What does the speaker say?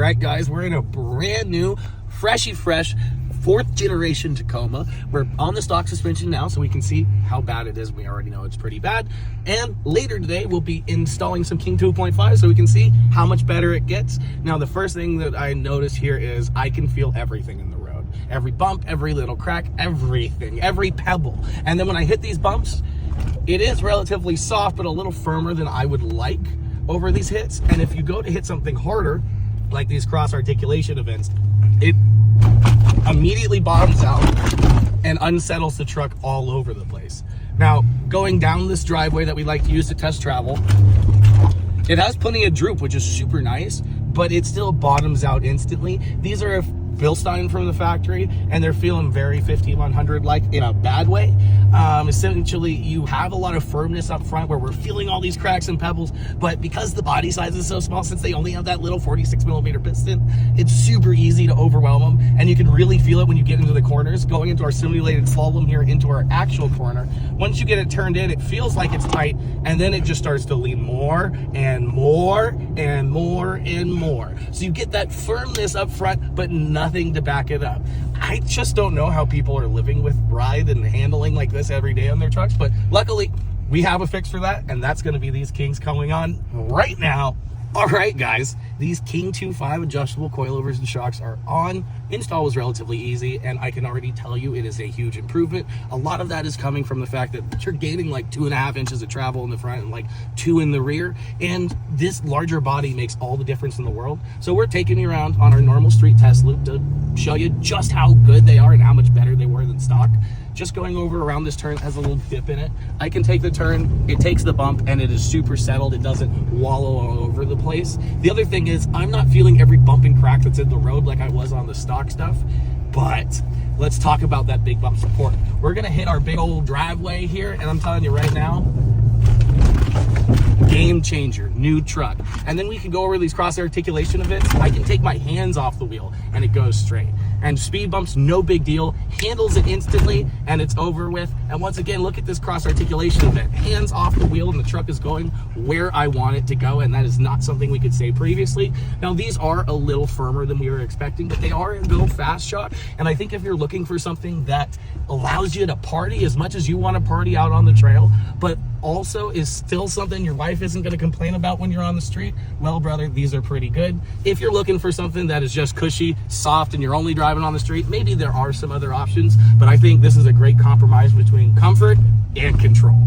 right, guys, we're in a brand new, freshy fresh, 4th generation Tacoma. We're on the stock suspension now, so we can see how bad it is. We already know it's pretty bad. And later today, we'll be installing some King 2.5 so we can see how much better it gets. Now, the first thing that I notice here is I can feel everything in the road. Every bump, every little crack, everything, every pebble. And then when I hit these bumps, it is relatively soft, but a little firmer than I would like over these hits. And if you go to hit something harder, like these cross articulation events, it immediately bottoms out and unsettles the truck all over the place. Now, going down this driveway that we like to use to test travel, it has plenty of droop, which is super nice, but it still bottoms out instantly. These are Bilstein from the factory, and they're feeling very 5100 like in a bad way. Essentially, you have a lot of firmness up front where we're feeling all these cracks and pebbles, but because the body size is so small, since they only have that little 46 millimeter piston, it's super easy to overwhelm them, and you can really feel it when you get into the corners. Going into our simulated slalom here into our actual corner, once you get it turned in, it feels like it's tight, and then it just starts to lean more and more and more and more. So you get that firmness up front, but nothing to back it up. I just don't know how people are living with ride and handling like this every day on their trucks, but luckily we have a fix for that, and that's going to be these Kings coming on right now. All right, guys, these King 2.5 adjustable coilovers and shocks are on. Install was relatively easy, and I can already tell you it is a huge improvement. A lot of that is coming from the fact that you're gaining like 2.5 inches of travel in the front and like 2 in the rear, and this larger body makes all the difference in the world. So we're taking you around on our normal street test loop to show you just how good they are and how much better they were than stock. Just going over around this turn has a little dip in it. I can take the turn, it takes the bump, and it is super settled. It doesn't wallow all over the place. The other thing is I'm not feeling every bump and crack that's in the road like I was on the stock stuff, but let's talk about that big bump support. We're gonna hit our big old driveway here, and I'm telling you right now, game changer, new truck. And then we can go over these cross articulation events. I can take my hands off the wheel and it goes straight. And speed bumps, no big deal. Handles it instantly and it's over with. And once again, look at this cross articulation event. Hands off the wheel and the truck is going where I want it to go, and that is not something we could say previously. Now, these are a little firmer than we were expecting, but they are a go fast shot. And I think if you're looking for something that allows you to party as much as you want to party out on the trail, but also is still something your wife isn't going to complain about when you're on the street, well, brother, these are pretty good. If you're looking for something that is just cushy, soft, and you're only driving on the street, maybe there are some other options, but I think this is a great compromise between comfort and control.